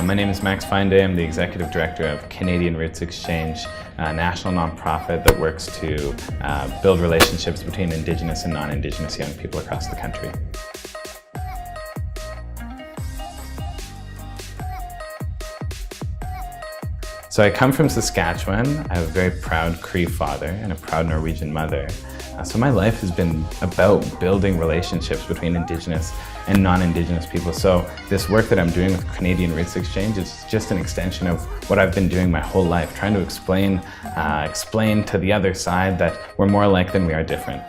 My name is Max FineDay. I'm the Executive Director of Canadian Roots Exchange, a national nonprofit that works to build relationships between Indigenous and non-Indigenous young people across the country. So I come from Saskatchewan. I have a very proud Cree father and a proud Norwegian mother. So my life has been about building relationships between Indigenous and non-Indigenous people. So this work that I'm doing with Canadian Roots Exchange is just an extension of what I've been doing my whole life, trying to explain to the other side that we're more alike than we are different.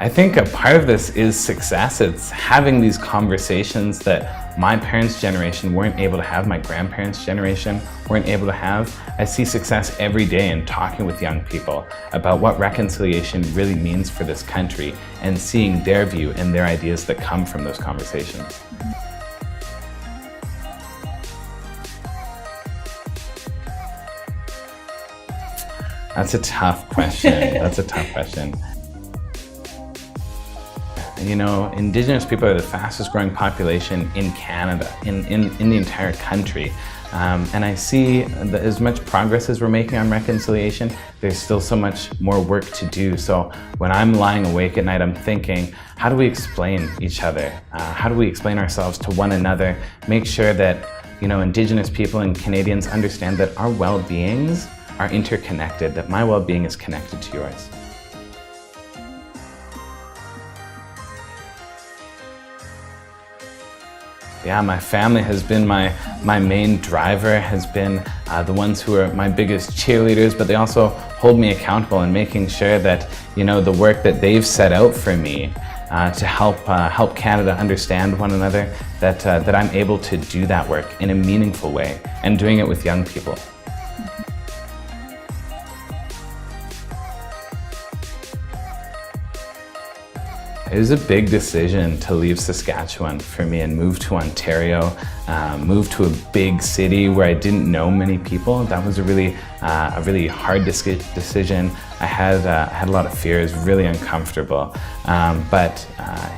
I think a part of this is success. It's having these conversations that my parents' generation weren't able to have, my grandparents' generation weren't able to have. I see success every day in talking with young people about what reconciliation really means for this country and seeing their view and their ideas that come from those conversations. That's a tough question. That's a tough question. You know, Indigenous people are the fastest growing population in Canada, in the entire country. And I see that as much progress as we're making on reconciliation, there's still so much more work to do. So when I'm lying awake at night, I'm thinking, how do we explain each other? How do we explain ourselves to one another? Make sure that, you know, Indigenous people and Canadians understand that our well-beings are interconnected, that my well-being is connected to yours. Yeah, my family has been my main driver, has been the ones who are my biggest cheerleaders, but they also hold me accountable in making sure that, you know, the work that they've set out for me to help Canada understand one another, that I'm able to do that work in a meaningful way and doing it with young people. It was a big decision to leave Saskatchewan for me and move to Ontario, move to a big city where I didn't know many people. That was a really hard decision. I had a lot of fear. It was really uncomfortable. But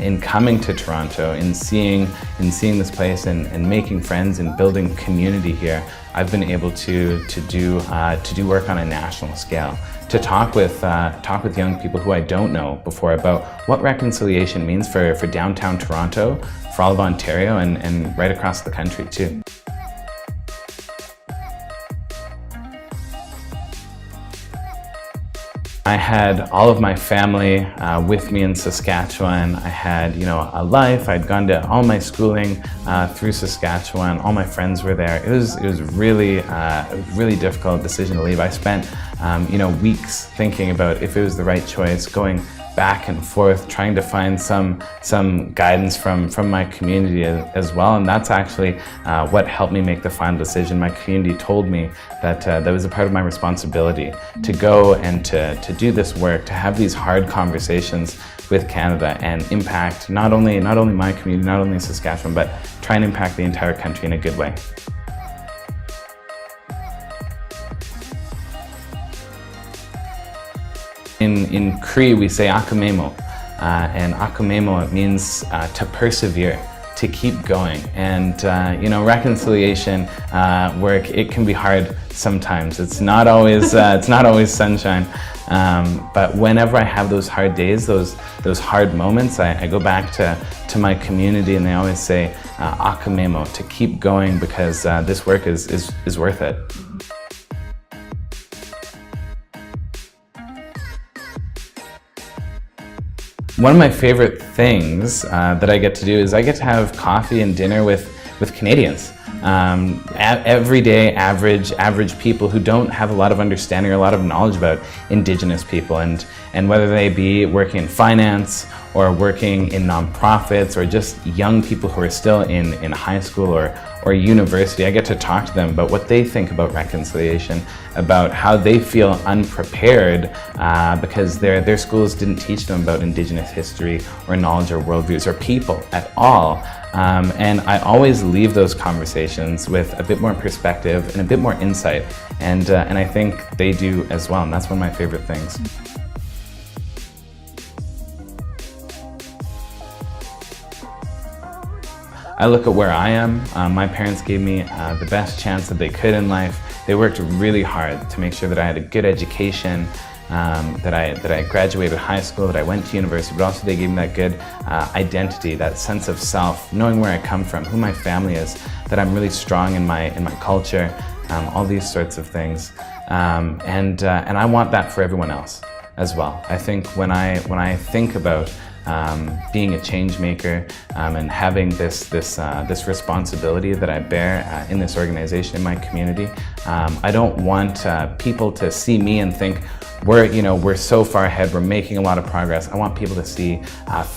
in coming to Toronto, in seeing this place and making friends and building community here, I've been able to do work on a national scale. To talk with young people who I don't know before about what reconciliation means for downtown Toronto, for all of Ontario, and right across the country too. I had all of my family with me in Saskatchewan. I had, you know, a life. I'd gone to all my schooling through Saskatchewan. All my friends were there. It was really difficult decision to leave. I spent you know, weeks thinking about if it was the right choice, going back and forth, trying to find some guidance from my community as well, and that's actually what helped me make the final decision. My community told me that that was a part of my responsibility to go and to do this work, to have these hard conversations with Canada and impact not only my community, not only Saskatchewan, but try and impact the entire country in a good way. In Cree, we say akamemo, and akamemo, it means to persevere, to keep going. And you know, reconciliation work, it can be hard sometimes. It's not always sunshine. But whenever I have those hard days, those hard moments, I go back to my community, and they always say akamemo, to keep going, because this work is worth it. One of my favorite things that I get to do is I get to have coffee and dinner with Canadians. Everyday average people who don't have a lot of understanding or a lot of knowledge about Indigenous people, and whether they be working in finance or working in nonprofits or just young people who are still in high school or university, I get to talk to them about what they think about reconciliation, about how they feel unprepared because their schools didn't teach them about Indigenous history or knowledge or worldviews or people at all. And I always leave those conversations with a bit more perspective and a bit more insight, and I think they do as well, and that's one of my favorite things. I look at where I am. My parents gave me the best chance that they could in life. They worked really hard to make sure that I had a good education, that I graduated high school, that I went to university, but also they gave me that good identity, that sense of self, knowing where I come from, who my family is, that I'm really strong in my culture, all these sorts of things. And I want that for everyone else as well. I think when I think about being a change maker and having this responsibility that I bear in this organization, in my community, I don't want people to see me and think we're so far ahead, we're making a lot of progress. I want people to see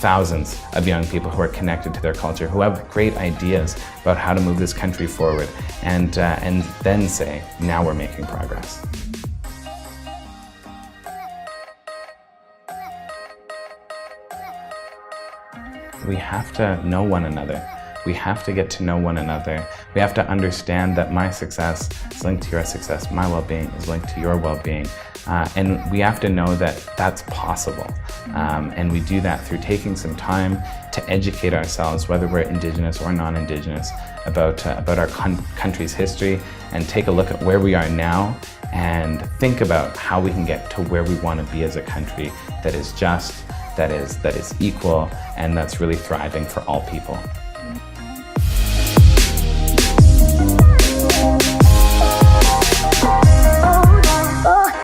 thousands of young people who are connected to their culture, who have great ideas about how to move this country forward, and then say, now we're making progress. We have to know one another. We have to get to know one another. We have to understand that my success is linked to your success, my well-being is linked to your well-being. And we have to know that that's possible. And we do that through taking some time to educate ourselves, whether we're Indigenous or non-Indigenous, about our country's history, and take a look at where we are now and think about how we can get to where we want to be as a country that is just, that is equal, and that's really thriving for all people.